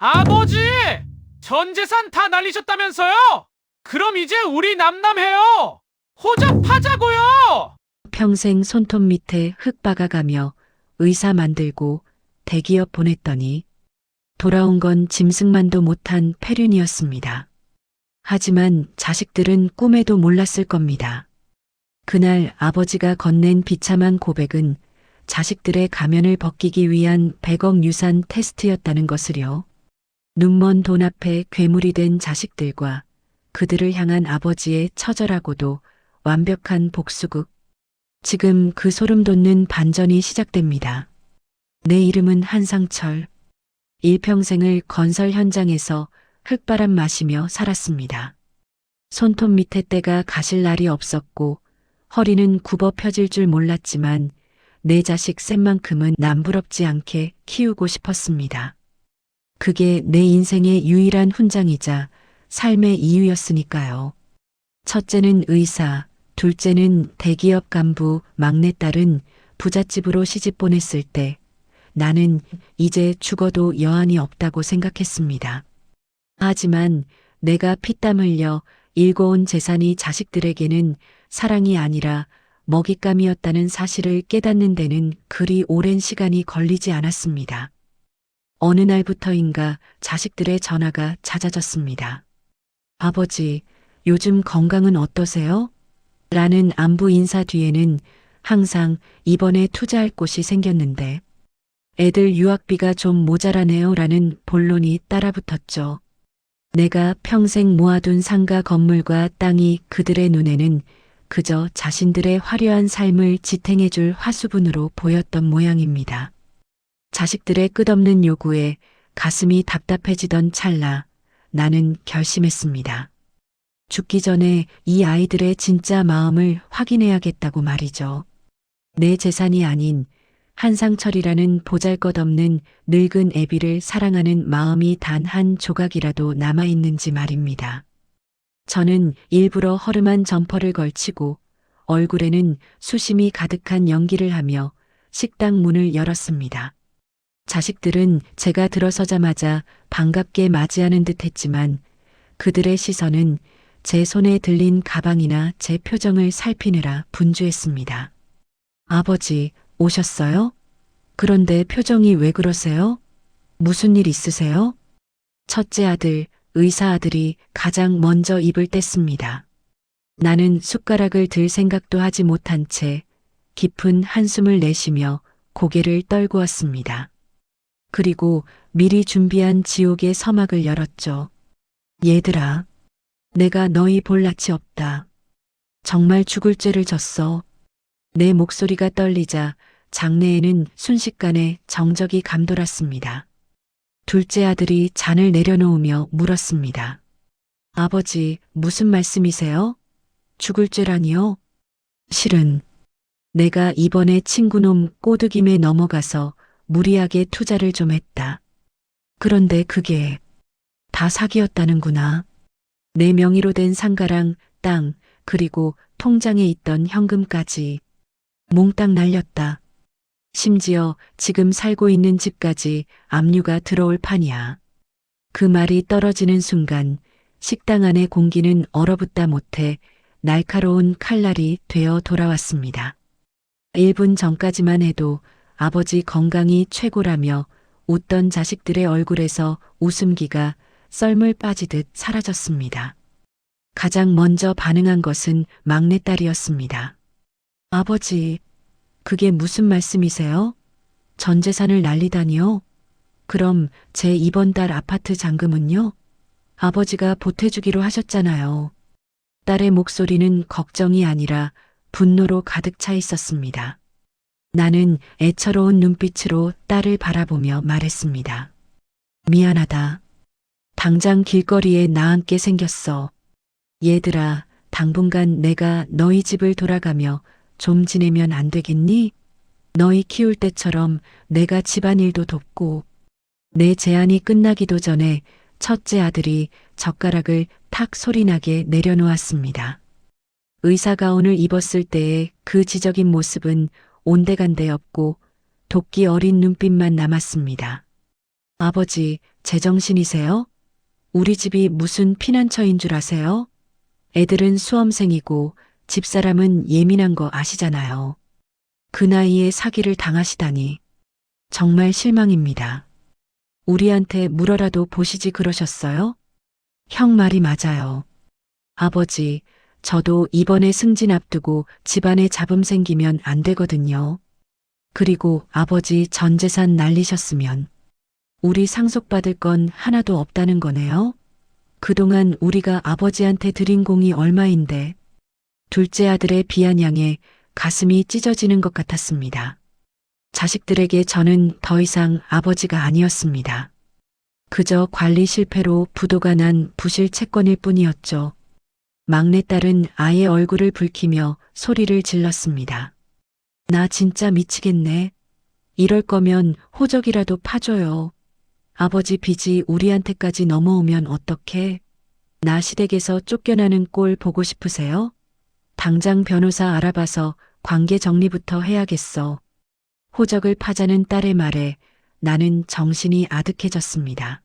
아버지! 전 재산 다 날리셨다면서요? 그럼 이제 우리 남남해요! 호적하자고요! 평생 손톱 밑에 흙 박아가며 의사 만들고 대기업 보냈더니 돌아온 건 짐승만도 못한 폐륜이었습니다. 하지만 자식들은 꿈에도 몰랐을 겁니다. 그날 아버지가 건넨 비참한 고백은 자식들의 가면을 벗기기 위한 100억 유산 테스트였다는 것을요. 눈먼 돈 앞에 괴물이 된 자식들과 그들을 향한 아버지의 처절하고도 완벽한 복수극. 지금 그 소름 돋는 반전이 시작됩니다. 내 이름은 한상철. 일평생을 건설 현장에서 흙바람 마시며 살았습니다. 손톱 밑에 때가 가실 날이 없었고 허리는 굽어 펴질 줄 몰랐지만 내 자식 셋만큼은 남부럽지 않게 키우고 싶었습니다. 그게 내 인생의 유일한 훈장이자 삶의 이유였으니까요. 첫째는 의사, 둘째는 대기업 간부, 막내딸은 부잣집으로 시집 보냈을 때 나는 이제 죽어도 여한이 없다고 생각했습니다. 하지만 내가 피땀 흘려 일궈온 재산이 자식들에게는 사랑이 아니라 먹잇감이었다는 사실을 깨닫는 데는 그리 오랜 시간이 걸리지 않았습니다. 어느 날부터인가 자식들의 전화가 잦아졌습니다. 아버지, 요즘 건강은 어떠세요? 라는 안부 인사 뒤에는 항상 이번에 투자할 곳이 생겼는데 애들 유학비가 좀 모자라네요 라는 본론이 따라붙었죠. 내가 평생 모아둔 상가 건물과 땅이 그들의 눈에는 그저 자신들의 화려한 삶을 지탱해줄 화수분으로 보였던 모양입니다. 자식들의 끝없는 요구에 가슴이 답답해지던 찰나 나는 결심했습니다. 죽기 전에 이 아이들의 진짜 마음을 확인해야겠다고 말이죠. 내 재산이 아닌 한상철이라는 보잘것없는 늙은 애비를 사랑하는 마음이 단 한 조각이라도 남아있는지 말입니다. 저는 일부러 허름한 점퍼를 걸치고 얼굴에는 수심이 가득한 연기를 하며 식당 문을 열었습니다. 자식들은 제가 들어서자마자 반갑게 맞이하는 듯 했지만 그들의 시선은 제 손에 들린 가방이나 제 표정을 살피느라 분주했습니다. 아버지, 오셨어요? 그런데 표정이 왜 그러세요? 무슨 일 있으세요? 첫째 아들, 의사 아들이 가장 먼저 입을 뗐습니다. 나는 숟가락을 들 생각도 하지 못한 채 깊은 한숨을 내쉬며 고개를 떨고 왔습니다. 그리고 미리 준비한 지옥의 서막을 열었죠. 얘들아, 내가 너희 볼 낯이 없다. 정말 죽을 죄를 졌어. 내 목소리가 떨리자 장내에는 순식간에 정적이 감돌았습니다. 둘째 아들이 잔을 내려놓으며 물었습니다. 아버지, 무슨 말씀이세요? 죽을 죄라니요? 실은 내가 이번에 친구놈 꼬드김에 넘어가서 무리하게 투자를 좀 했다. 그런데 그게 다 사기였다는구나. 내 명의로 된 상가랑 땅, 그리고 통장에 있던 현금까지 몽땅 날렸다. 심지어 지금 살고 있는 집까지 압류가 들어올 판이야. 그 말이 떨어지는 순간 식당 안의 공기는 얼어붙다 못해 날카로운 칼날이 되어 돌아왔습니다. 1분 전까지만 해도 아버지 건강이 최고라며 웃던 자식들의 얼굴에서 웃음기가 썰물 빠지듯 사라졌습니다. 가장 먼저 반응한 것은 막내딸이었습니다. 아버지, 그게 무슨 말씀이세요? 전 재산을 날리다니요? 그럼 제 이번 달 아파트 잔금은요? 아버지가 보태주기로 하셨잖아요. 딸의 목소리는 걱정이 아니라 분노로 가득 차 있었습니다. 나는 애처로운 눈빛으로 딸을 바라보며 말했습니다. 미안하다. 당장 길거리에 나앉게 생겼어. 얘들아, 당분간 내가 너희 집을 돌아가며 좀 지내면 안 되겠니? 너희 키울 때처럼 내가 집안일도 돕고. 내 제안이 끝나기도 전에 첫째 아들이 젓가락을 탁 소리나게 내려놓았습니다. 의사 가운을 입었을 때의 그 지적인 모습은 온데간데 없고 도끼 어린 눈빛만 남았습니다. 아버지, 제정신이세요? 우리 집이 무슨 피난처인 줄 아세요? 애들은 수험생이고 집사람은 예민한 거 아시잖아요. 그 나이에 사기를 당하시다니. 정말 실망입니다. 우리한테 물어라도 보시지 그러셨어요? 형 말이 맞아요. 아버지, 저도 이번에 승진 앞두고 집안에 잡음 생기면 안 되거든요. 그리고 아버지 전 재산 날리셨으면 우리 상속받을 건 하나도 없다는 거네요. 그동안 우리가 아버지한테 드린 공이 얼마인데 둘째 아들의 비아냥에 가슴이 찢어지는 것 같았습니다. 자식들에게 저는 더 이상 아버지가 아니었습니다. 그저 관리 실패로 부도가 난 부실 채권일 뿐이었죠. 막내딸은 아예 얼굴을 붉히며 소리를 질렀습니다. 나 진짜 미치겠네. 이럴 거면 호적이라도 파줘요. 아버지 빚이 우리한테까지 넘어오면 어떡해? 나 시댁에서 쫓겨나는 꼴 보고 싶으세요? 당장 변호사 알아봐서 관계 정리부터 해야겠어. 호적을 파자는 딸의 말에 나는 정신이 아득해졌습니다.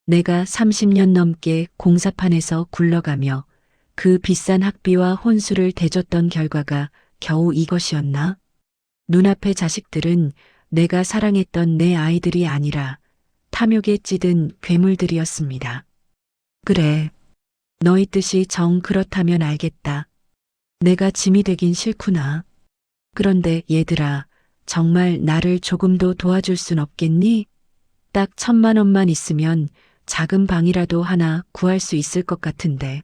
내가 30년 넘게 공사판에서 굴러가며 그 비싼 학비와 혼수를 대줬던 결과가 겨우 이것이었나? 눈앞의 자식들은 내가 사랑했던 내 아이들이 아니라 탐욕에 찌든 괴물들이었습니다. 그래. 너희 뜻이 정 그렇다면 알겠다. 내가 짐이 되긴 싫구나. 그런데 얘들아, 정말 나를 조금도 도와줄 순 없겠니? 딱 1,000만 원만 있으면 작은 방이라도 하나 구할 수 있을 것 같은데.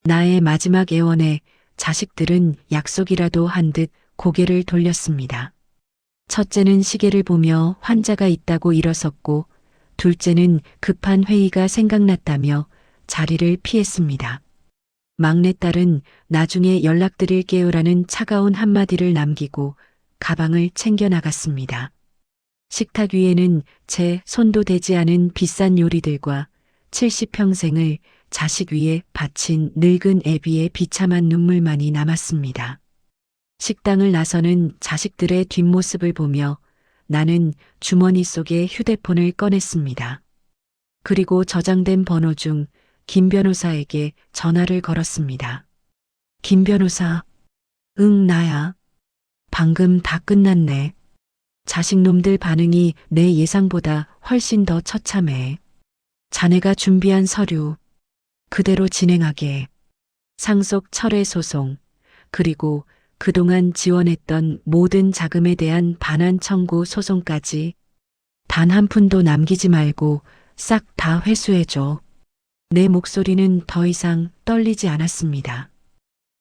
나의 마지막 애원에 자식들은 약속이라도 한 듯 고개를 돌렸습니다. 첫째는 시계를 보며 환자가 있다고 일어섰고, 둘째는 급한 회의가 생각났다며 자리를 피했습니다. 막내딸은 나중에 연락드릴게요라는 차가운 한마디를 남기고 가방을 챙겨 나갔습니다. 식탁 위에는 제 손도 대지 않은 비싼 요리들과 70평생을 자식 위에 바친 늙은 애비의 비참한 눈물만이 남았습니다. 식당을 나서는 자식들의 뒷모습을 보며 나는 주머니 속에 휴대폰을 꺼냈습니다. 그리고 저장된 번호 중 김 변호사에게 전화를 걸었습니다. 김 변호사. 응, 나야. 방금 다 끝났네. 자식놈들 반응이 내 예상보다 훨씬 더 처참해. 자네가 준비한 서류 그대로 진행하게. 상속 철회 소송, 그리고 그동안 지원했던 모든 자금에 대한 반환 청구 소송까지 단 한 푼도 남기지 말고 싹 다 회수해줘. 내 목소리는 더 이상 떨리지 않았습니다.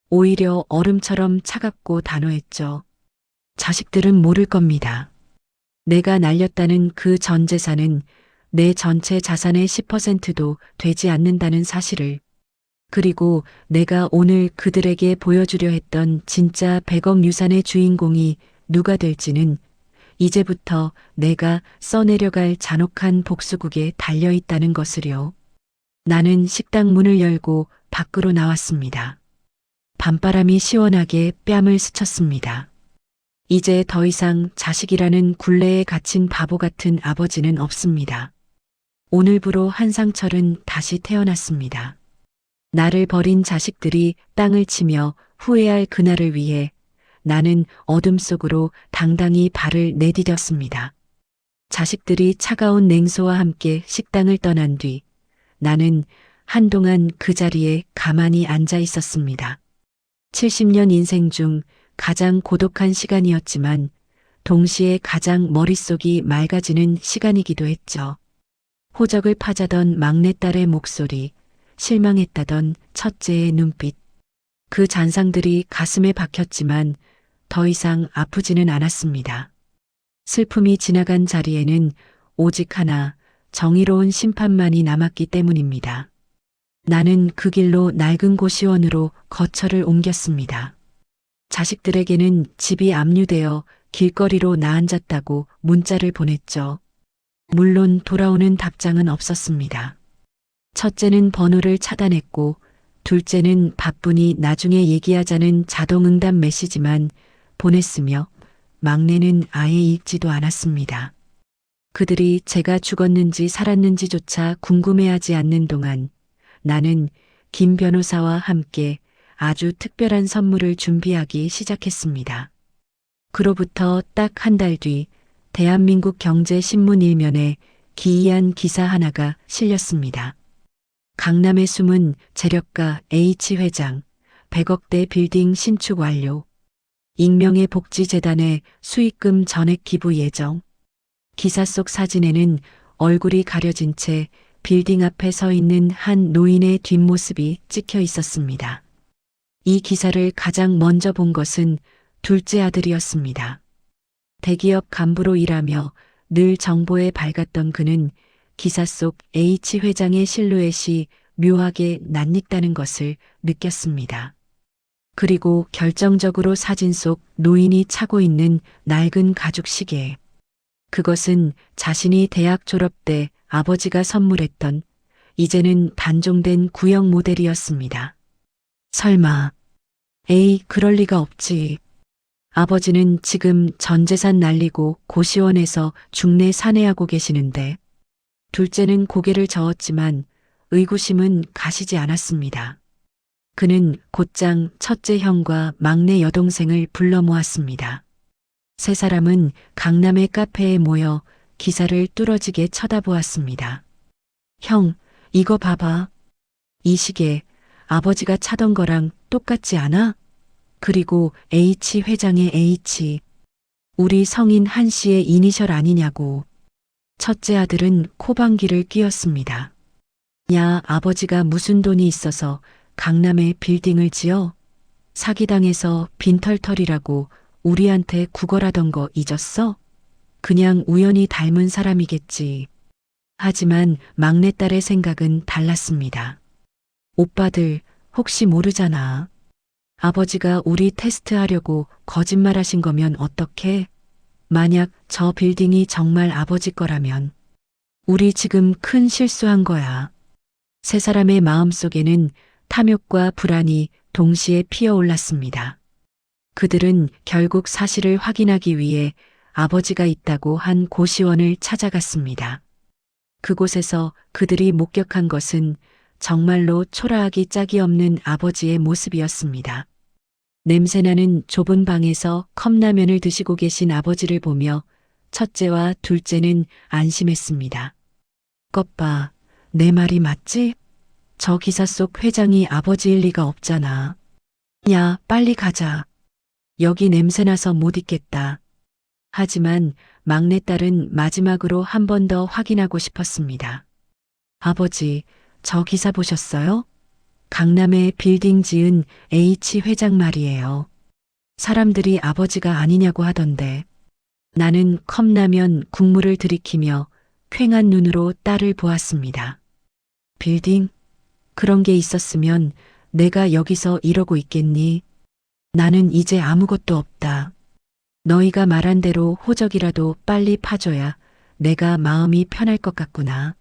오히려 얼음처럼 차갑고 단호했죠. 자식들은 모를 겁니다. 내가 날렸다는 그 전 재산은 내 전체 자산의 10%도 되지 않는다는 사실을, 그리고 내가 오늘 그들에게 보여주려 했던 진짜 100억 유산의 주인공이 누가 될지는 이제부터 내가 써내려갈 잔혹한 복수국에 달려있다는 것을요. 나는 식당 문을 열고 밖으로 나왔습니다. 밤바람이 시원하게 뺨을 스쳤습니다. 이제 더 이상 자식이라는 굴레에 갇힌 바보 같은 아버지는 없습니다. 오늘부로 한상철은 다시 태어났습니다. 나를 버린 자식들이 땅을 치며 후회할 그날을 위해 나는 어둠 속으로 당당히 발을 내디뎠습니다. 자식들이 차가운 냉소와 함께 식당을 떠난 뒤 나는 한동안 그 자리에 가만히 앉아 있었습니다. 70년 인생 중 가장 고독한 시간이었지만 동시에 가장 머릿속이 맑아지는 시간이기도 했죠. 호적을 파자던 막내딸의 목소리, 실망했다던 첫째의 눈빛. 그 잔상들이 가슴에 박혔지만 더 이상 아프지는 않았습니다. 슬픔이 지나간 자리에는 오직 하나, 정의로운 심판만이 남았기 때문입니다. 나는 그 길로 낡은 고시원으로 거처를 옮겼습니다. 자식들에게는 집이 압류되어 길거리로 나앉았다고 문자를 보냈죠. 물론 돌아오는 답장은 없었습니다. 첫째는 번호를 차단했고 둘째는 바쁘니 나중에 얘기하자는 자동응답 메시지만 보냈으며 막내는 아예 읽지도 않았습니다. 그들이 제가 죽었는지 살았는지조차 궁금해하지 않는 동안 나는 김 변호사와 함께 아주 특별한 선물을 준비하기 시작했습니다. 그로부터 딱 한 달 뒤 대한민국 경제신문 일면에 기이한 기사 하나가 실렸습니다. 강남에 숨은 재력가 H 회장 100억대 빌딩 신축 완료. 익명의 복지재단에 수익금 전액 기부 예정. 기사 속 사진에는 얼굴이 가려진 채 빌딩 앞에 서 있는 한 노인의 뒷모습이 찍혀 있었습니다. 이 기사를 가장 먼저 본 것은 둘째 아들이었습니다. 대기업 간부로 일하며 늘 정보에 밝았던 그는 기사 속 H 회장의 실루엣이 묘하게 낯익다는 것을 느꼈습니다. 그리고 결정적으로 사진 속 노인이 차고 있는 낡은 가죽 시계. 그것은 자신이 대학 졸업 때 아버지가 선물했던 이제는 단종된 구형 모델이었습니다. 설마, 에이, 그럴 리가 없지. 아버지는 지금 전 재산 날리고 고시원에서 중내 사내하고 계시는데, 둘째는 고개를 저었지만 의구심은 가시지 않았습니다. 그는 곧장 첫째 형과 막내 여동생을 불러 모았습니다. 세 사람은 강남의 카페에 모여 기사를 뚫어지게 쳐다보았습니다. 형, 이거 봐봐. 이 시계 아버지가 차던 거랑 똑같지 않아? 그리고 H 회장의 H. 우리 성인 한 씨의 이니셜 아니냐고. 첫째 아들은 코방귀를 뀌었습니다. 야, 아버지가 무슨 돈이 있어서 강남에 빌딩을 지어? 사기당해서 빈털털이라고 우리한테 구걸하던 거 잊었어? 그냥 우연히 닮은 사람이겠지. 하지만 막내딸의 생각은 달랐습니다. 오빠들 혹시 모르잖아. 아버지가 우리 테스트하려고 거짓말하신 거면 어떡해? 만약 저 빌딩이 정말 아버지 거라면 우리 지금 큰 실수한 거야. 세 사람의 마음속에는 탐욕과 불안이 동시에 피어올랐습니다. 그들은 결국 사실을 확인하기 위해 아버지가 있다고 한 고시원을 찾아갔습니다. 그곳에서 그들이 목격한 것은 정말로 초라하기 짝이 없는 아버지의 모습이었습니다. 냄새나는 좁은 방에서 컵라면을 드시고 계신 아버지를 보며 첫째와 둘째는 안심했습니다. 껍봐, 내 말이 맞지? 저 기사 속 회장이 아버지일 리가 없잖아. 야, 빨리 가자. 여기 냄새나서 못 있겠다. 하지만 막내딸은 마지막으로 한 번 더 확인하고 싶었습니다. 아버지, 저 기사 보셨어요? 강남에 빌딩 지은 H 회장 말이에요. 사람들이 아버지가 아니냐고 하던데. 나는 컵라면 국물을 들이키며 퀭한 눈으로 딸을 보았습니다. 빌딩? 그런 게 있었으면 내가 여기서 이러고 있겠니? 나는 이제 아무것도 없다. 너희가 말한 대로 호적이라도 빨리 파줘야 내가 마음이 편할 것 같구나.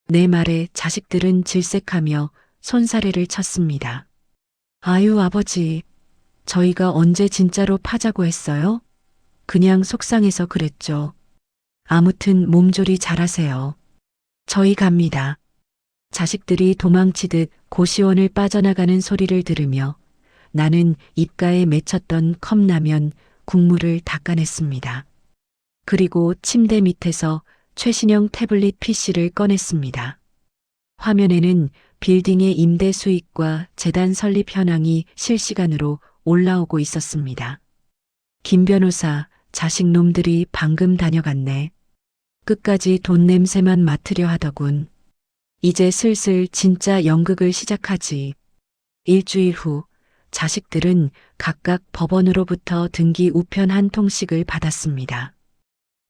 내 말에 자식들은 질색하며 손사래를 쳤습니다. 아유, 아버지, 저희가 언제 진짜로 파자고 했어요? 그냥 속상해서 그랬죠. 아무튼 몸조리 잘하세요. 저희 갑니다. 자식들이 도망치듯 고시원을 빠져나가는 소리를 들으며 나는 입가에 맺혔던 컵라면 국물을 닦아냈습니다. 그리고 침대 밑에서 최신형 태블릿 PC를 꺼냈습니다. 화면에는 빌딩의 임대 수익과 재단 설립 현황이 실시간으로 올라오고 있었습니다. 김 변호사, 자식놈들이 방금 다녀갔네. 끝까지 돈 냄새만 맡으려 하더군. 이제 슬슬 진짜 연극을 시작하지. 일주일 후 자식들은 각각 법원으로부터 등기 우편 한 통씩을 받았습니다.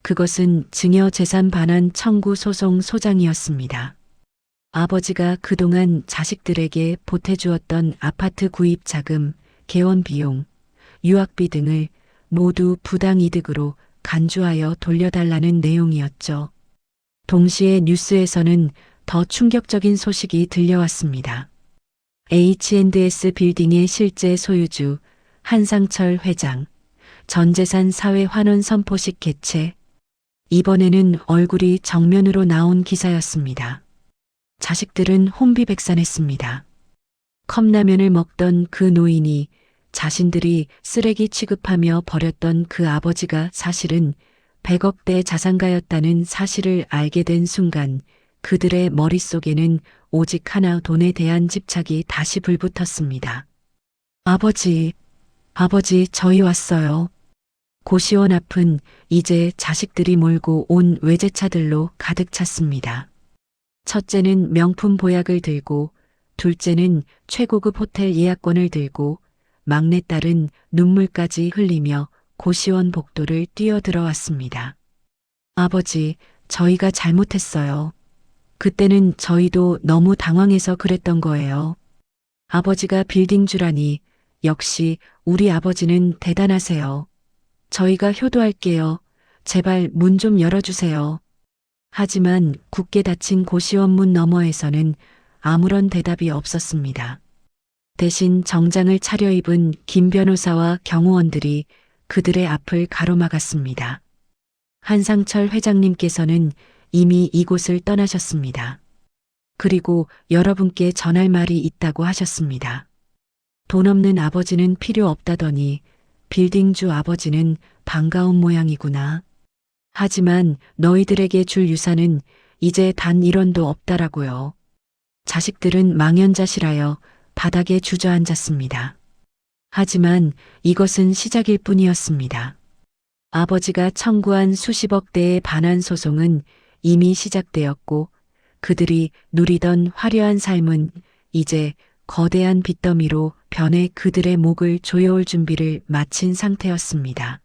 그것은 증여 재산 반환 청구 소송 소장이었습니다. 아버지가 그동안 자식들에게 보태주었던 아파트 구입 자금, 개원 비용, 유학비 등을 모두 부당이득으로 간주하여 돌려달라는 내용이었죠. 동시에 뉴스에서는 더 충격적인 소식이 들려왔습니다. H&S 빌딩의 실제 소유주 한상철 회장, 전재산 사회 환원 선포식 개최. 이번에는 얼굴이 정면으로 나온 기사였습니다. 자식들은 혼비백산했습니다. 컵라면을 먹던 그 노인이 자신들이 쓰레기 취급하며 버렸던 그 아버지가 사실은 100억대 자산가였다는 사실을 알게 된 순간 그들의 머릿속에는 오직 하나 돈에 대한 집착이 다시 불붙었습니다. 아버지, 아버지, 저희 왔어요. 고시원 앞은 이제 자식들이 몰고 온 외제차들로 가득 찼습니다. 첫째는 명품 보약을 들고, 둘째는 최고급 호텔 예약권을 들고, 막내딸은 눈물까지 흘리며 고시원 복도를 뛰어들어왔습니다. 아버지, 저희가 잘못했어요. 그때는 저희도 너무 당황해서 그랬던 거예요. 아버지가 빌딩주라니, 역시 우리 아버지는 대단하세요. 저희가 효도할게요. 제발 문 좀 열어주세요. 하지만 굳게 닫힌 고시원 문 너머에서는 아무런 대답이 없었습니다. 대신 정장을 차려입은 김 변호사와 경호원들이 그들의 앞을 가로막았습니다. 한상철 회장님께서는 이미 이곳을 떠나셨습니다. 그리고 여러분께 전할 말이 있다고 하셨습니다. 돈 없는 아버지는 필요 없다더니 빌딩주 아버지는 반가운 모양이구나. 하지만 너희들에게 줄 유산은 이제 단 1원도 없다라고요. 자식들은 망연자실하여 바닥에 주저앉았습니다. 하지만 이것은 시작일 뿐이었습니다. 아버지가 청구한 수십억대의 반환 소송은 이미 시작되었고 그들이 누리던 화려한 삶은 이제 거대한 빚더미로 변해 그들의 목을 조여올 준비를 마친 상태였습니다.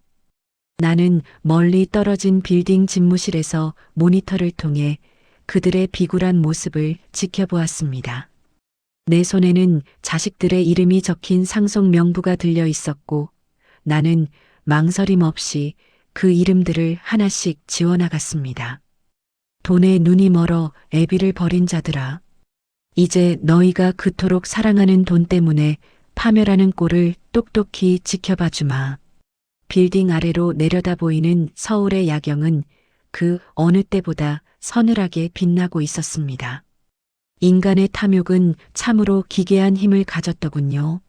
나는 멀리 떨어진 빌딩 집무실에서 모니터를 통해 그들의 비굴한 모습을 지켜보았습니다. 내 손에는 자식들의 이름이 적힌 상속 명부가 들려 있었고 나는 망설임 없이 그 이름들을 하나씩 지워나갔습니다. 돈에 눈이 멀어 애비를 버린 자들아. 이제 너희가 그토록 사랑하는 돈 때문에 파멸하는 꼴을 똑똑히 지켜봐 주마. 빌딩 아래로 내려다 보이는 서울의 야경은 그 어느 때보다 서늘하게 빛나고 있었습니다. 인간의 탐욕은 참으로 기괴한 힘을 가졌더군요.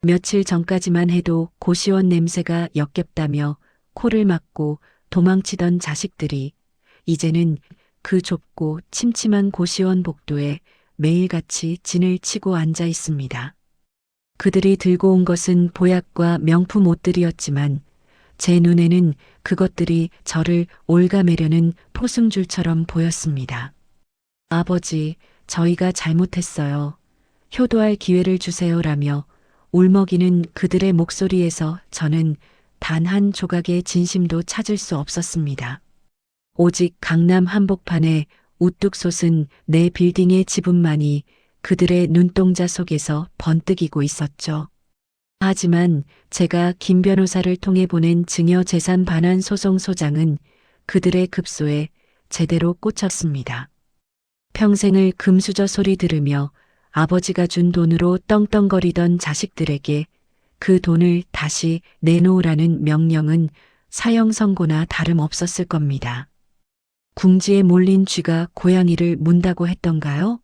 며칠 전까지만 해도 고시원 냄새가 역겹다며 코를 막고 도망치던 자식들이 이제는 그 좁고 침침한 고시원 복도에 매일같이 진을 치고 앉아 있습니다. 그들이 들고 온 것은 보약과 명품 옷들이었지만 제 눈에는 그것들이 저를 올가매려는 포승줄처럼 보였습니다. 아버지, 저희가 잘못했어요. 효도할 기회를 주세요라며 울먹이는 그들의 목소리에서 저는 단 한 조각의 진심도 찾을 수 없었습니다. 오직 강남 한복판에 우뚝 솟은 내 빌딩의 지분만이 그들의 눈동자 속에서 번뜩이고 있었죠. 하지만 제가 김 변호사를 통해 보낸 증여 재산 반환 소송 소장은 그들의 급소에 제대로 꽂혔습니다. 평생을 금수저 소리 들으며 아버지가 준 돈으로 떵떵거리던 자식들에게 그 돈을 다시 내놓으라는 명령은 사형 선고나 다름없었을 겁니다. 궁지에 몰린 쥐가 고양이를 문다고 했던가요?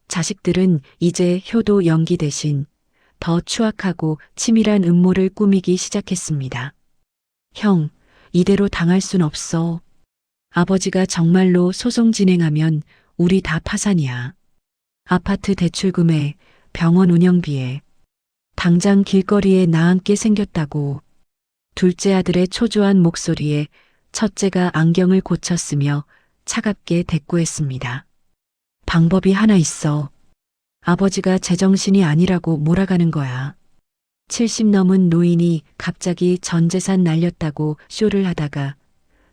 자식들은 이제 효도 연기 대신 더 추악하고 치밀한 음모를 꾸미기 시작했습니다. 형, 이대로 당할 순 없어. 아버지가 정말로 소송 진행하면 우리 다 파산이야. 아파트 대출금에 병원 운영비에 당장 길거리에 나앉게 생겼다고. 둘째 아들의 초조한 목소리에 첫째가 안경을 고쳤으며 차갑게 대꾸했습니다. 방법이 하나 있어. 아버지가 제정신이 아니라고 몰아가는 거야. 70 넘은 노인이 갑자기 전 재산 날렸다고 쇼를 하다가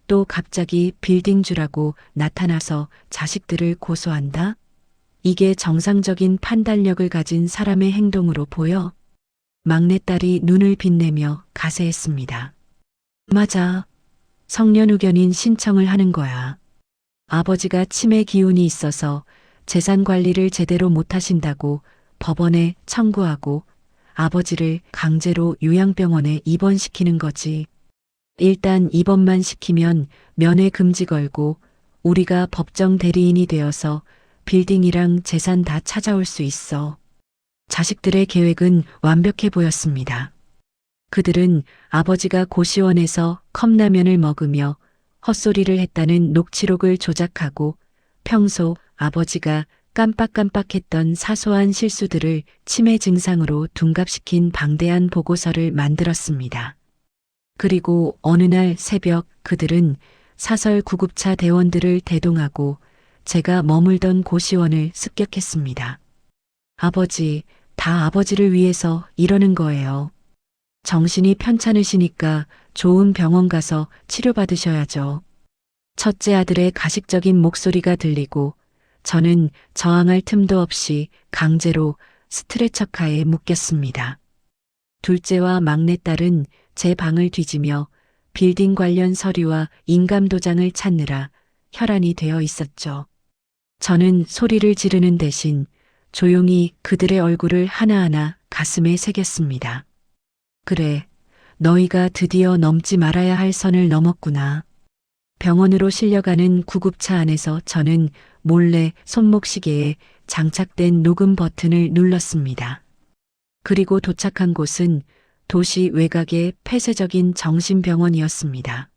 또 갑자기 빌딩주라고 나타나서 자식들을 고소한다? 이게 정상적인 판단력을 가진 사람의 행동으로 보여? 막내딸이 눈을 빛내며 가세했습니다. 맞아. 성년후견인 신청을 하는 거야. 아버지가 치매 기운이 있어서 재산 관리를 제대로 못하신다고 법원에 청구하고 아버지를 강제로 요양병원에 입원시키는 거지. 일단 입원만 시키면 면회 금지 걸고 우리가 법정 대리인이 되어서 빌딩이랑 재산 다 찾아올 수 있어. 자식들의 계획은 완벽해 보였습니다. 그들은 아버지가 고시원에서 컵라면을 먹으며 헛소리를 했다는 녹취록을 조작하고 평소 아버지가 깜빡깜빡했던 사소한 실수들을 치매 증상으로 둔갑시킨 방대한 보고서를 만들었습니다. 그리고 어느 날 새벽 그들은 사설 구급차 대원들을 대동하고 제가 머물던 고시원을 습격했습니다. 아버지, 다 아버지를 위해서 이러는 거예요. 정신이 편찮으시니까 좋은 병원 가서 치료받으셔야죠. 첫째 아들의 가식적인 목소리가 들리고 저는 저항할 틈도 없이 강제로 스트레처카에 묶였습니다. 둘째와 막내딸은 제 방을 뒤지며 빌딩 관련 서류와 인감도장을 찾느라 혈안이 되어 있었죠. 저는 소리를 지르는 대신 조용히 그들의 얼굴을 하나하나 가슴에 새겼습니다. 그래, 너희가 드디어 넘지 말아야 할 선을 넘었구나. 병원으로 실려가는 구급차 안에서 저는 몰래 손목시계에 장착된 녹음 버튼을 눌렀습니다. 그리고 도착한 곳은 도시 외곽의 폐쇄적인 정신병원이었습니다.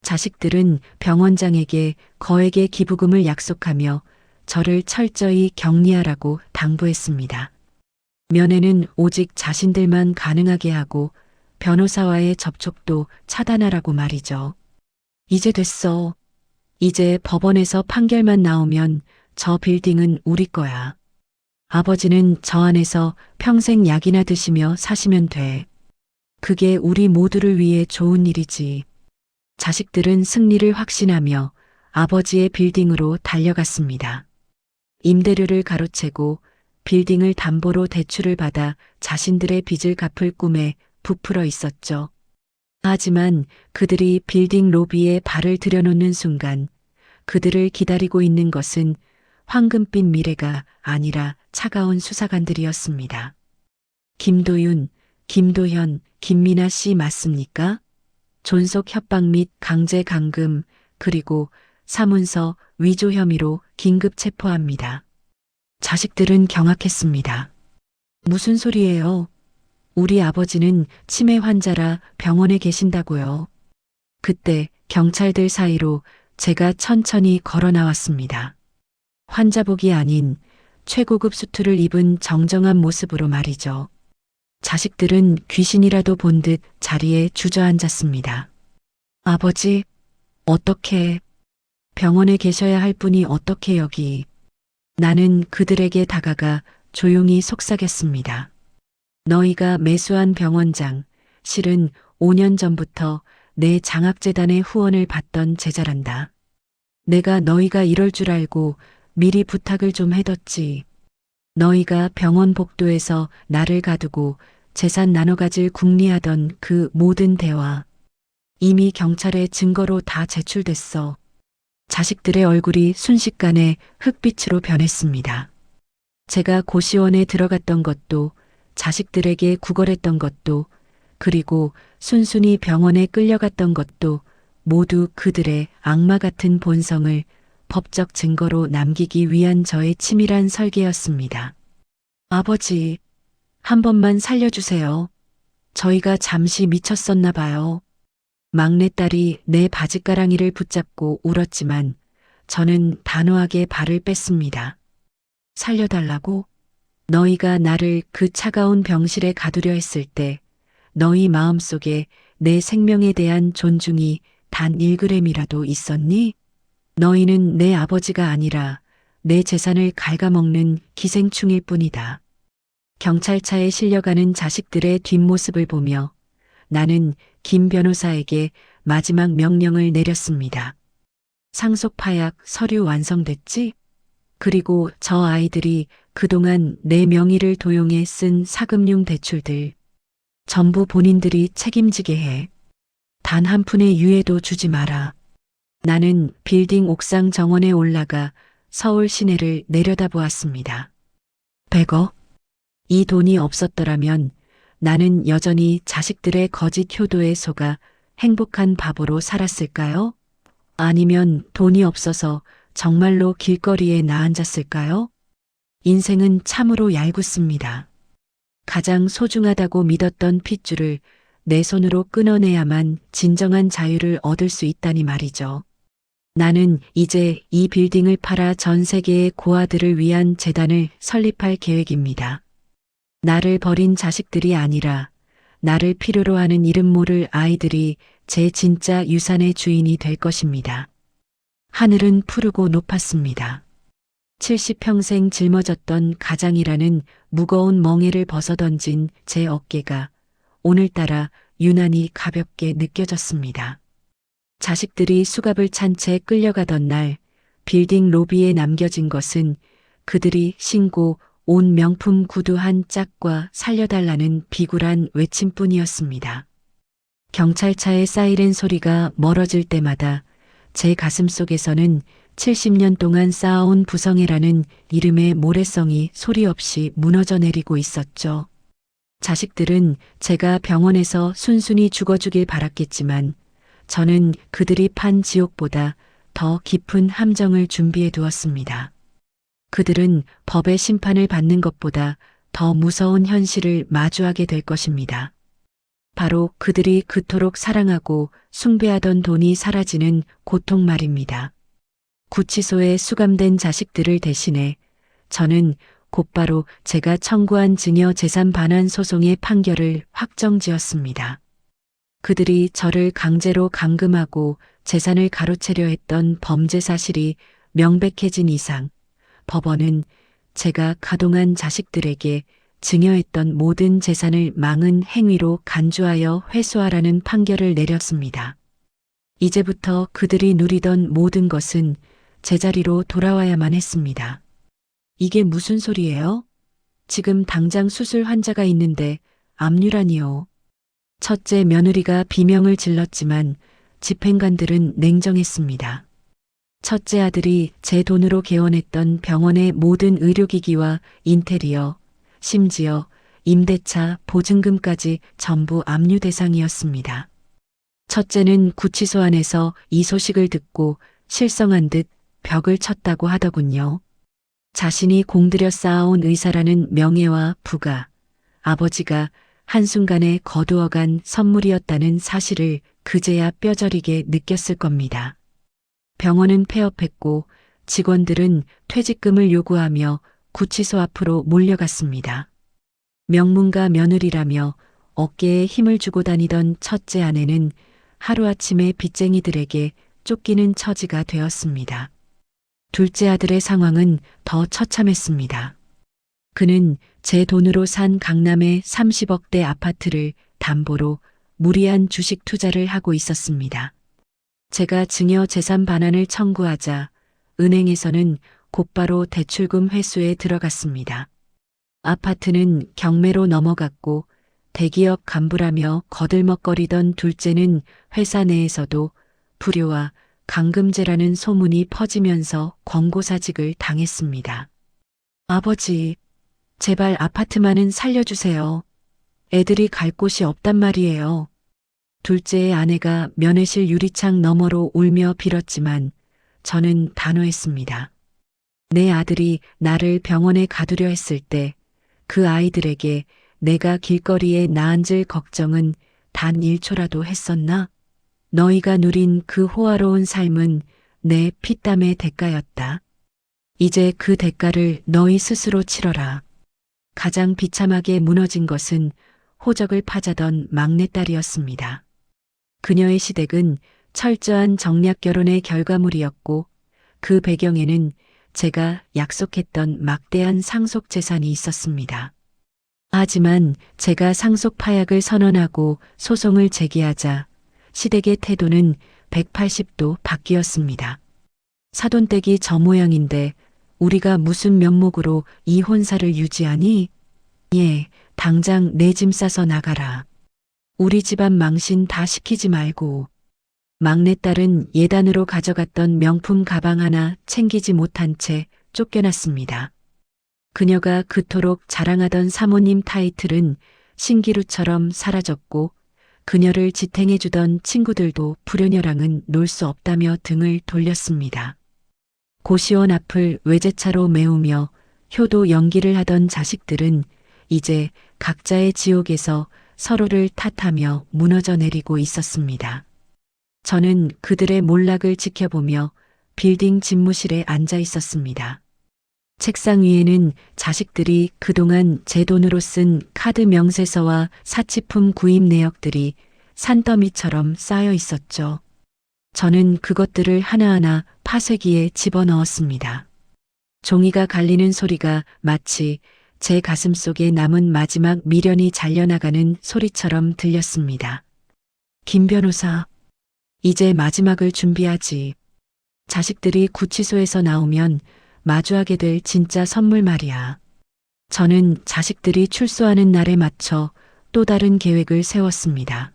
자식들은 병원장에게 거액의 기부금을 약속하며 저를 철저히 격리하라고 당부했습니다. 면회는 오직 자신들만 가능하게 하고 변호사와의 접촉도 차단하라고 말이죠. 이제 됐어. 이제 법원에서 판결만 나오면 저 빌딩은 우리 거야. 아버지는 저 안에서 평생 약이나 드시며 사시면 돼. 그게 우리 모두를 위해 좋은 일이지. 자식들은 승리를 확신하며 아버지의 빌딩으로 달려갔습니다. 임대료를 가로채고 빌딩을 담보로 대출을 받아 자신들의 빚을 갚을 꿈에 부풀어 있었죠. 하지만 그들이 빌딩 로비에 발을 들여놓는 순간 그들을 기다리고 있는 것은 황금빛 미래가 아니라 차가운 수사관들이었습니다. 김도윤, 김도현, 김민아 씨 맞습니까? 존속 협박 및 강제 감금 그리고 사문서 위조 혐의로 긴급 체포합니다. 자식들은 경악했습니다. 무슨 소리예요? 우리 아버지는 치매 환자라 병원에 계신다고요. 그때 경찰들 사이로 제가 천천히 걸어 나왔습니다. 환자복이 아닌 최고급 수트를 입은 정정한 모습으로 말이죠. 자식들은 귀신이라도 본 듯 자리에 주저앉았습니다. 아버지, 어떻게 병원에 계셔야 할 분이 어떻게 여기. 나는 그들에게 다가가 조용히 속삭였습니다. 너희가 매수한 병원장, 실은 5년 전부터 내 장학재단의 후원을 받던 제자란다. 내가 너희가 이럴 줄 알고 미리 부탁을 좀 해뒀지. 너희가 병원 복도에서 나를 가두고 재산 나눠 가질 궁리하던 그 모든 대화. 이미 경찰에 증거로 다 제출됐어. 자식들의 얼굴이 순식간에 흑빛으로 변했습니다. 제가 고시원에 들어갔던 것도 자식들에게 구걸했던 것도 그리고 순순히 병원에 끌려갔던 것도 모두 그들의 악마 같은 본성을 법적 증거로 남기기 위한 저의 치밀한 설계였습니다. 아버지, 한 번만 살려주세요. 저희가 잠시 미쳤었나 봐요. 막내딸이 내 바지가랑이를 붙잡고 울었지만 저는 단호하게 발을 뺐습니다. 살려달라고? 너희가 나를 그 차가운 병실에 가두려 했을 때 너희 마음속에 내 생명에 대한 존중이 단 1g이라도 있었니? 너희는 내 아버지가 아니라 내 재산을 갉아먹는 기생충일 뿐이다. 경찰차에 실려가는 자식들의 뒷모습을 보며 나는 김 변호사에게 마지막 명령을 내렸습니다. 상속 파약 서류 완성됐지? 그리고 저 아이들이 그동안 내 명의를 도용해 쓴 사금융 대출들 전부 본인들이 책임지게 해. 단 한 푼의 유예도 주지 마라. 나는 빌딩 옥상 정원에 올라가 서울 시내를 내려다보았습니다. 100억? 이 돈이 없었더라면 나는 여전히 자식들의 거짓 효도에 속아 행복한 바보로 살았을까요? 아니면 돈이 없어서 정말로 길거리에 나앉았을까요? 인생은 참으로 얄궂습니다. 가장 소중하다고 믿었던 핏줄을 내 손으로 끊어내야만 진정한 자유를 얻을 수 있다니 말이죠. 나는 이제 이 빌딩을 팔아 전 세계의 고아들을 위한 재단을 설립할 계획입니다. 나를 버린 자식들이 아니라 나를 필요로 하는 이름 모를 아이들이 제 진짜 유산의 주인이 될 것입니다. 하늘은 푸르고 높았습니다. 70평생 짊어졌던 가장이라는 무거운 멍에를 벗어던진 제 어깨가 오늘따라 유난히 가볍게 느껴졌습니다. 자식들이 수갑을 찬 채 끌려가던 날 빌딩 로비에 남겨진 것은 그들이 신고 온 명품 구두 한 짝과 살려달라는 비굴한 외침뿐이었습니다. 경찰차의 사이렌 소리가 멀어질 때마다 제 가슴 속에서는 70년 동안 쌓아온 부성애라는 이름의 모래성이 소리 없이 무너져 내리고 있었죠. 자식들은 제가 병원에서 순순히 죽어주길 바랐겠지만 저는 그들이 판 지옥보다 더 깊은 함정을 준비해 두었습니다. 그들은 법의 심판을 받는 것보다 더 무서운 현실을 마주하게 될 것입니다. 바로 그들이 그토록 사랑하고 숭배하던 돈이 사라지는 고통 말입니다. 구치소에 수감된 자식들을 대신해 저는 곧바로 제가 청구한 증여 재산 반환 소송의 판결을 확정지었습니다. 그들이 저를 강제로 감금하고 재산을 가로채려 했던 범죄 사실이 명백해진 이상 법원은 제가 가동한 자식들에게 증여했던 모든 재산을 망은 행위로 간주하여 회수하라는 판결을 내렸습니다. 이제부터 그들이 누리던 모든 것은 제자리로 돌아와야만 했습니다. 이게 무슨 소리예요? 지금 당장 수술 환자가 있는데 압류라니요. 첫째 며느리가 비명을 질렀지만 집행관들은 냉정했습니다. 첫째 아들이 제 돈으로 개원했던 병원의 모든 의료기기와 인테리어, 심지어 임대차, 보증금까지 전부 압류 대상이었습니다. 첫째는 구치소 안에서 이 소식을 듣고 실성한 듯 벽을 쳤다고 하더군요. 자신이 공들여 쌓아온 의사라는 명예와 부가 아버지가 한순간에 거두어간 선물이었다는 사실을 그제야 뼈저리게 느꼈을 겁니다. 병원은 폐업했고 직원들은 퇴직금을 요구하며 구치소 앞으로 몰려갔습니다. 명문가 며느리라며 어깨에 힘을 주고 다니던 첫째 아내는 하루아침에 빚쟁이들에게 쫓기는 처지가 되었습니다. 둘째 아들의 상황은 더 처참했습니다. 그는 제 돈으로 산 강남의 30억대 아파트를 담보로 무리한 주식 투자를 하고 있었습니다. 제가 증여 재산 반환을 청구하자 은행에서는 곧바로 대출금 회수에 들어갔습니다. 아파트는 경매로 넘어갔고 대기업 간부라며 거들먹거리던 둘째는 회사 내에서도 불효와 강금제라는 소문이 퍼지면서 권고사직을 당했습니다. 아버지, 제발 아파트만은 살려주세요. 애들이 갈 곳이 없단 말이에요. 둘째의 아내가 면회실 유리창 너머로 울며 빌었지만 저는 단호했습니다. 내 아들이 나를 병원에 가두려 했을 때 그 아이들에게 내가 길거리에 나앉을 걱정은 단 1초라도 했었나? 너희가 누린 그 호화로운 삶은 내 피땀의 대가였다. 이제 그 대가를 너희 스스로 치러라. 가장 비참하게 무너진 것은 호적을 파자던 막내딸이었습니다. 그녀의 시댁은 철저한 정략 결혼의 결과물이었고 그 배경에는 제가 약속했던 막대한 상속 재산이 있었습니다. 하지만 제가 상속 파약을 선언하고 소송을 제기하자 시댁의 태도는 180도 바뀌었습니다. 사돈댁이 저 모양인데 우리가 무슨 면목으로 이 혼사를 유지하니? 예, 당장 내 짐 싸서 나가라. 우리 집안 망신 다 시키지 말고. 막내딸은 예단으로 가져갔던 명품 가방 하나 챙기지 못한 채 쫓겨났습니다. 그녀가 그토록 자랑하던 사모님 타이틀은 신기루처럼 사라졌고 그녀를 지탱해주던 친구들도 불효녀랑은 놀 수 없다며 등을 돌렸습니다. 고시원 앞을 외제차로 메우며 효도 연기를 하던 자식들은 이제 각자의 지옥에서 서로를 탓하며 무너져 내리고 있었습니다. 저는 그들의 몰락을 지켜보며 빌딩 집무실에 앉아 있었습니다. 책상 위에는 자식들이 그동안 제 돈으로 쓴 카드 명세서와 사치품 구입 내역들이 산더미처럼 쌓여 있었죠. 저는 그것들을 하나하나 파쇄기에 집어넣었습니다. 종이가 갈리는 소리가 마치 제 가슴 속에 남은 마지막 미련이 잘려나가는 소리처럼 들렸습니다. 김 변호사, 이제 마지막을 준비하지. 자식들이 구치소에서 나오면 마주하게 될 진짜 선물 말이야. 저는 자식들이 출소하는 날에 맞춰 또 다른 계획을 세웠습니다.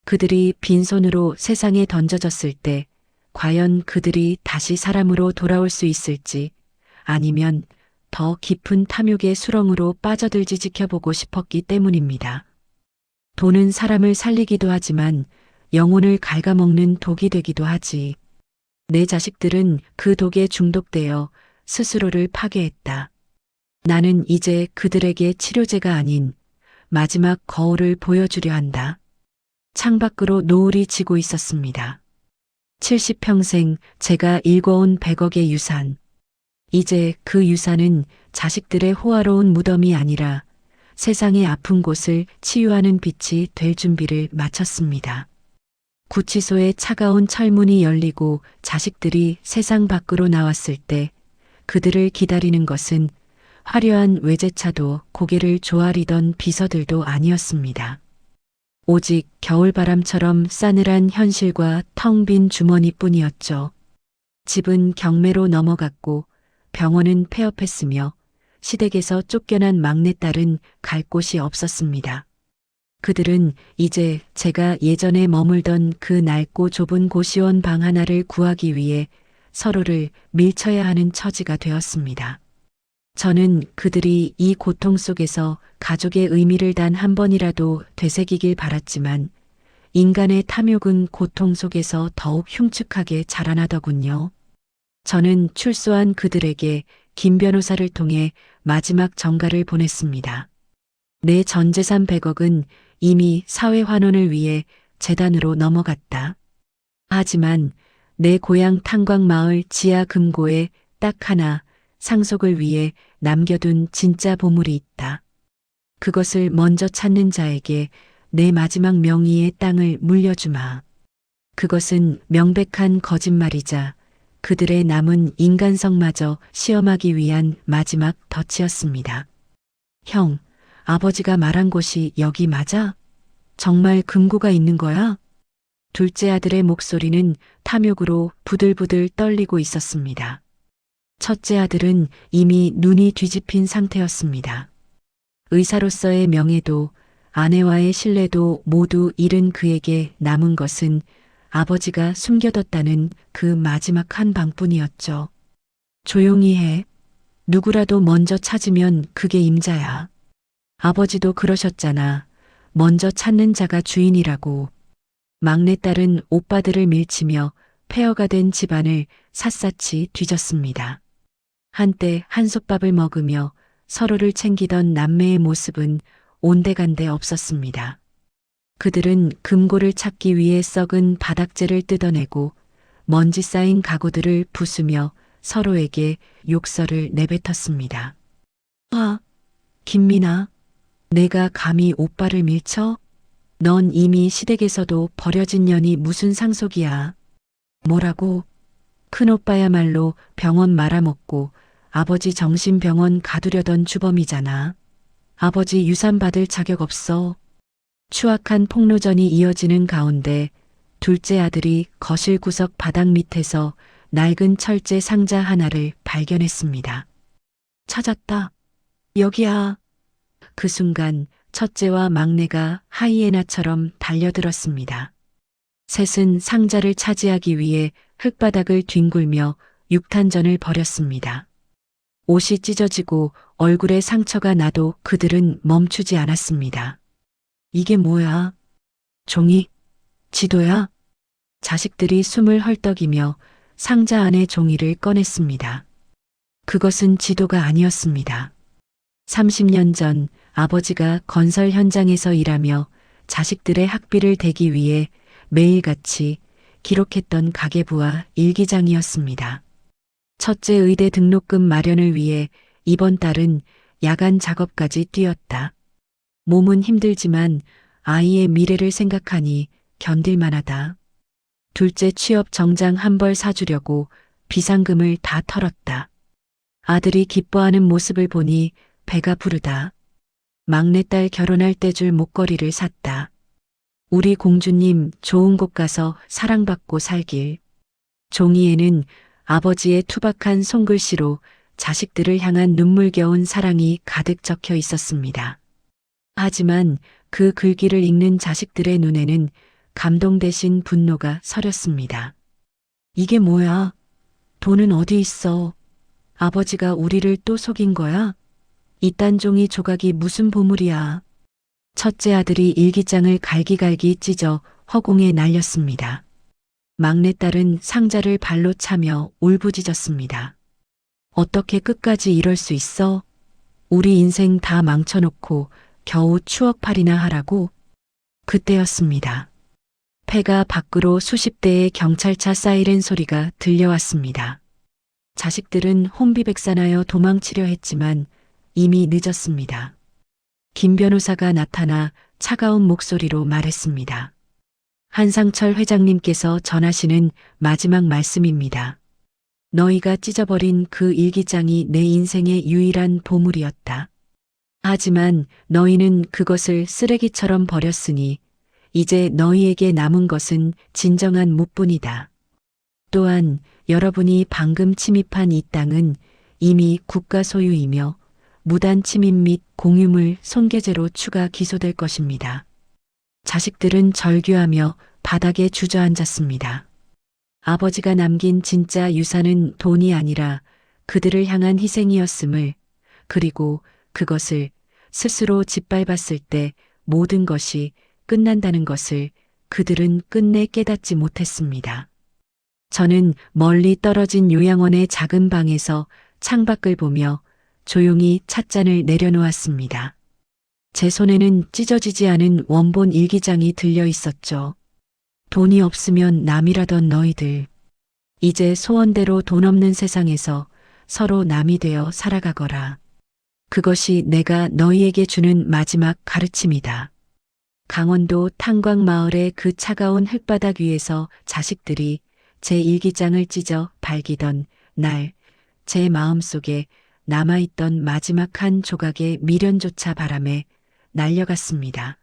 그들이 빈손으로 세상에 던져졌을 때 과연 그들이 다시 사람으로 돌아올 수 있을지, 아니면 더 깊은 탐욕의 수렁으로 빠져들지 지켜보고 싶었기 때문입니다. 돈은 사람을 살리기도 하지만 영혼을 갉아먹는 독이 되기도 하지. 내 자식들은 그 독에 중독되어 스스로를 파괴했다. 나는 이제 그들에게 치료제가 아닌 마지막 거울을 보여주려 한다. 창밖으로 노을이 지고 있었습니다. 70평생 제가 일궈온 100억의 유산. 이제 그 유산은 자식들의 호화로운 무덤이 아니라 세상의 아픈 곳을 치유하는 빛이 될 준비를 마쳤습니다. 구치소의 차가운 철문이 열리고 자식들이 세상 밖으로 나왔을 때 그들을 기다리는 것은 화려한 외제차도 고개를 조아리던 비서들도 아니었습니다. 오직 겨울바람처럼 싸늘한 현실과 텅 빈 주머니뿐이었죠. 집은 경매로 넘어갔고 병원은 폐업했으며 시댁에서 쫓겨난 막내딸은 갈 곳이 없었습니다. 그들은 이제 제가 예전에 머물던 그 낡고 좁은 고시원 방 하나를 구하기 위해 서로를 밀쳐야 하는 처지가 되었습니다. 저는 그들이 이 고통 속에서 가족의 의미를 단 한 번이라도 되새기길 바랐지만 인간의 탐욕은 고통 속에서 더욱 흉측하게 자라나더군요. 저는 출소한 그들에게 김 변호사를 통해 마지막 전가를 보냈습니다. 내 전 재산 100억은 이미 사회 환원을 위해 재단으로 넘어갔다. 하지만 내 고향 탄광마을 지하 금고에 딱 하나 상속을 위해 남겨둔 진짜 보물이 있다. 그것을 먼저 찾는 자에게 내 마지막 명의의 땅을 물려주마. 그것은 명백한 거짓말이자 그들의 남은 인간성마저 시험하기 위한 마지막 덫이었습니다. 형, 아버지가 말한 곳이 여기 맞아? 정말 금고가 있는 거야? 둘째 아들의 목소리는 탐욕으로 부들부들 떨리고 있었습니다. 첫째 아들은 이미 눈이 뒤집힌 상태였습니다. 의사로서의 명예도 아내와의 신뢰도 모두 잃은 그에게 남은 것은 아버지가 숨겨뒀다는 그 마지막 한 방뿐이었죠. 조용히 해. 누구라도 먼저 찾으면 그게 임자야. 아버지도 그러셨잖아. 먼저 찾는 자가 주인이라고. 막내딸은 오빠들을 밀치며 폐허가 된 집안을 샅샅이 뒤졌습니다. 한때 한솥밥을 먹으며 서로를 챙기던 남매의 모습은 온데간데 없었습니다. 그들은 금고를 찾기 위해 썩은 바닥재를 뜯어내고 먼지 쌓인 가구들을 부수며 서로에게 욕설을 내뱉었습니다. 아, 김민아, 내가 감히 오빠를 밀쳐? 넌 이미 시댁에서도 버려진 년이 무슨 상속이야. 뭐라고? 큰오빠야말로 병원 말아먹고 아버지 정신병원 가두려던 주범이잖아. 아버지 유산 받을 자격 없어. 추악한 폭로전이 이어지는 가운데 둘째 아들이 거실 구석 바닥 밑에서 낡은 철제 상자 하나를 발견했습니다. 찾았다. 여기야. 그 순간 첫째와 막내가 하이에나처럼 달려들었습니다. 셋은 상자를 차지하기 위해 흙바닥을 뒹굴며 육탄전을 벌였습니다. 옷이 찢어지고 얼굴에 상처가 나도 그들은 멈추지 않았습니다. 이게 뭐야? 종이, 지도야? 자식들이 숨을 헐떡이며 상자 안에 종이를 꺼냈습니다. 그것은 지도가 아니었습니다. 30년 전 아버지가 건설 현장에서 일하며 자식들의 학비를 대기 위해 매일같이 기록했던 가계부와 일기장이었습니다. 첫째 의대 등록금 마련을 위해 이번 달은 야간 작업까지 뛰었다. 몸은 힘들지만 아이의 미래를 생각하니 견딜만하다. 둘째 취업 정장 한 벌 사주려고 비상금을 다 털었다. 아들이 기뻐하는 모습을 보니 배가 부르다. 막내딸 결혼할 때 줄 목걸이를 샀다. 우리 공주님 좋은 곳 가서 사랑받고 살길. 종이에는 아버지의 투박한 손글씨로 자식들을 향한 눈물겨운 사랑이 가득 적혀 있었습니다. 하지만 그 글귀를 읽는 자식들의 눈에는 감동 대신 분노가 서렸습니다. 이게 뭐야? 돈은 어디 있어? 아버지가 우리를 또 속인 거야? 이딴 종이 조각이 무슨 보물이야? 첫째 아들이 일기장을 갈기갈기 찢어 허공에 날렸습니다. 막내딸은 상자를 발로 차며 울부짖었습니다. 어떻게 끝까지 이럴 수 있어? 우리 인생 다 망쳐놓고 겨우 추억팔이나 하라고? 그때였습니다. 폐가 밖으로 수십 대의 경찰차 사이렌 소리가 들려왔습니다. 자식들은 혼비백산하여 도망치려 했지만 이미 늦었습니다. 김 변호사가 나타나 차가운 목소리로 말했습니다. 한상철 회장님께서 전하시는 마지막 말씀입니다. 너희가 찢어버린 그 일기장이 내 인생의 유일한 보물이었다. 하지만 너희는 그것을 쓰레기처럼 버렸으니 이제 너희에게 남은 것은 진정한 묵뿐이다. 또한 여러분이 방금 침입한 이 땅은 이미 국가 소유이며 무단 침입 및 공유물 손괴죄로 추가 기소될 것입니다. 자식들은 절규하며 바닥에 주저앉았습니다. 아버지가 남긴 진짜 유산은 돈이 아니라 그들을 향한 희생이었음을, 그리고 그것을 스스로 짓밟았을 때 모든 것이 끝난다는 것을 그들은 끝내 깨닫지 못했습니다. 저는 멀리 떨어진 요양원의 작은 방에서 창밖을 보며 조용히 찻잔을 내려놓았습니다. 제 손에는 찢어지지 않은 원본 일기장이 들려 있었죠. 돈이 없으면 남이라던 너희들. 이제 소원대로 돈 없는 세상에서 서로 남이 되어 살아가거라. 그것이 내가 너희에게 주는 마지막 가르침이다. 강원도 탄광마을의 그 차가운 흙바닥 위에서 자식들이 제 일기장을 찢어 발기던 날, 제 마음속에 남아있던 마지막 한 조각의 미련조차 바람에 날려갔습니다.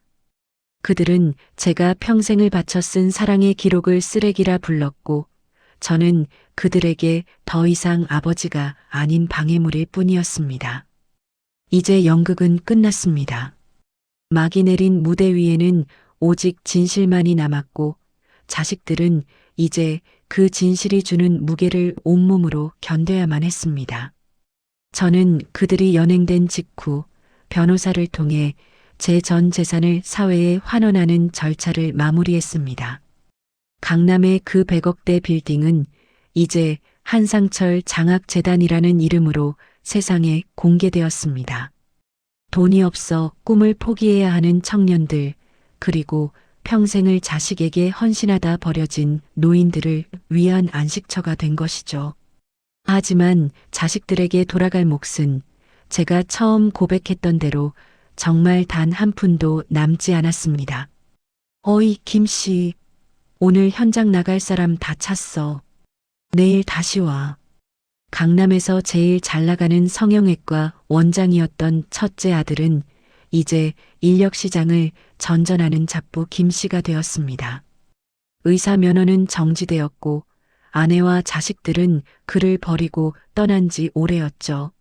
그들은 제가 평생을 바쳐 쓴 사랑의 기록을 쓰레기라 불렀고, 저는 그들에게 더 이상 아버지가 아닌 방해물일 뿐이었습니다. 이제 연극은 끝났습니다. 막이 내린 무대 위에는 오직 진실만이 남았고, 자식들은 이제 그 진실이 주는 무게를 온몸으로 견뎌야만 했습니다. 저는 그들이 연행된 직후 변호사를 통해 제 전 재산을 사회에 환원하는 절차를 마무리했습니다. 강남의 그 100억대 빌딩은 이제 한상철 장학재단이라는 이름으로 세상에 공개되었습니다. 돈이 없어 꿈을 포기해야 하는 청년들, 그리고 평생을 자식에게 헌신하다 버려진 노인들을 위한 안식처가 된 것이죠. 하지만 자식들에게 돌아갈 몫은 제가 처음 고백했던 대로 정말 단 한 푼도 남지 않았습니다. 어이, 김씨. 오늘 현장 나갈 사람 다 찼어. 내일 다시 와. 강남에서 제일 잘 나가는 성형외과 원장이었던 첫째 아들은 이제 인력시장을 전전하는 잡부 김씨가 되었습니다. 의사 면허는 정지되었고 아내와 자식들은 그를 버리고 떠난 지 오래였죠.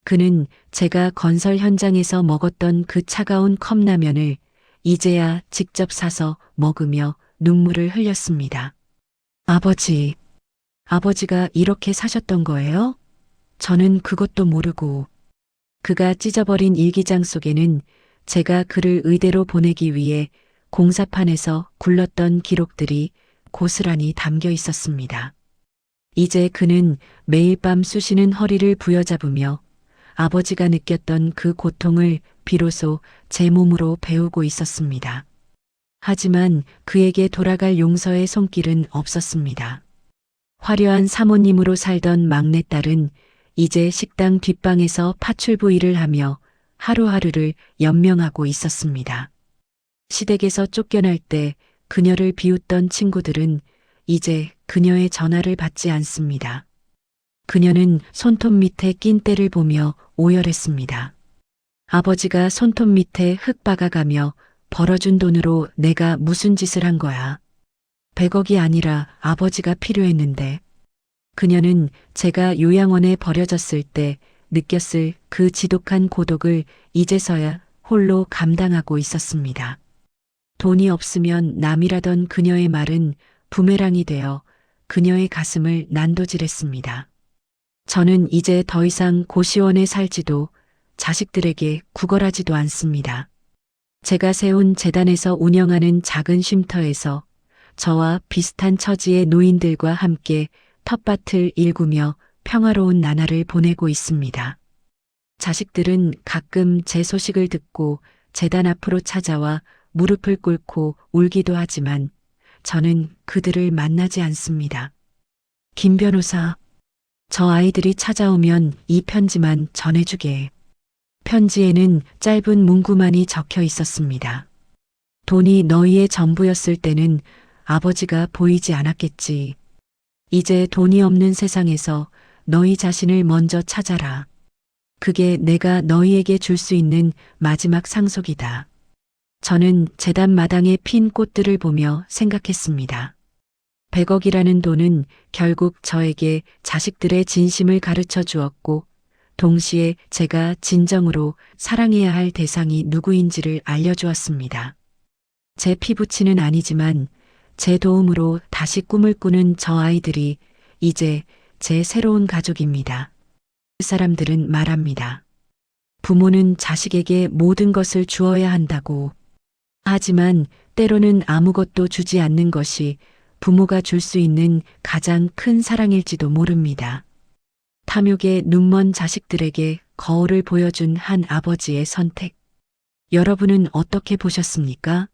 그는 제가 건설 현장에서 먹었던 그 차가운 컵라면을 이제야 직접 사서 먹으며 눈물을 흘렸습니다. 아버지가 이렇게 사셨던 거예요? 저는 그것도 모르고. 그가 찢어버린 일기장 속에는 제가 그를 의대로 보내기 위해 공사판에서 굴렀던 기록들이 고스란히 담겨 있었습니다. 이제 그는 매일 밤 쑤시는 허리를 부여잡으며 아버지가 느꼈던 그 고통을 비로소 제 몸으로 배우고 있었습니다. 하지만 그에게 돌아갈 용서의 손길은 없었습니다. 화려한 사모님으로 살던 막내딸은 이제 식당 뒷방에서 파출부 일을 하며 하루하루를 연명하고 있었습니다. 시댁에서 쫓겨날 때 그녀를 비웃던 친구들은 이제 그녀의 전화를 받지 않습니다. 그녀는 손톱 밑에 낀 때를 보며 오열했습니다. 아버지가 손톱 밑에 흙 박아가며 벌어준 돈으로 내가 무슨 짓을 한 거야. 100억이 아니라 아버지가 필요했는데. 그녀는 제가 요양원에 버려졌을 때 느꼈을 그 지독한 고독을 이제서야 홀로 감당하고 있었습니다. 돈이 없으면 남이라던 그녀의 말은 부메랑이 되어 그녀의 가슴을 난도질했습니다. 저는 이제 더 이상 고시원에 살지도 자식들에게 구걸하지도 않습니다. 제가 세운 재단에서 운영하는 작은 쉼터에서 저와 비슷한 처지의 노인들과 함께 텃밭을 일구며 평화로운 나날을 보내고 있습니다. 자식들은 가끔 제 소식을 듣고 재단 앞으로 찾아와 무릎을 꿇고 울기도 하지만 저는 그들을 만나지 않습니다. 김 변호사, 저 아이들이 찾아오면 이 편지만 전해주게. 편지에는 짧은 문구만이 적혀 있었습니다. 돈이 너희의 전부였을 때는 아버지가 보이지 않았겠지. 이제 돈이 없는 세상에서 너희 자신을 먼저 찾아라. 그게 내가 너희에게 줄 수 있는 마지막 상속이다. 저는 재단 마당에 핀 꽃들을 보며 생각했습니다. 100억이라는 돈은 결국 저에게 자식들의 진심을 가르쳐 주었고 동시에 제가 진정으로 사랑해야 할 대상이 누구인지를 알려주었습니다. 제 피부치는 아니지만 제 도움으로 다시 꿈을 꾸는 저 아이들이 이제 제 새로운 가족입니다. 그 사람들은 말합니다. 부모는 자식에게 모든 것을 주어야 한다고. 하지만 때로는 아무것도 주지 않는 것이 부모가 줄 수 있는 가장 큰 사랑일지도 모릅니다. 탐욕에 눈먼 자식들에게 거울을 보여준 한 아버지의 선택. 여러분은 어떻게 보셨습니까?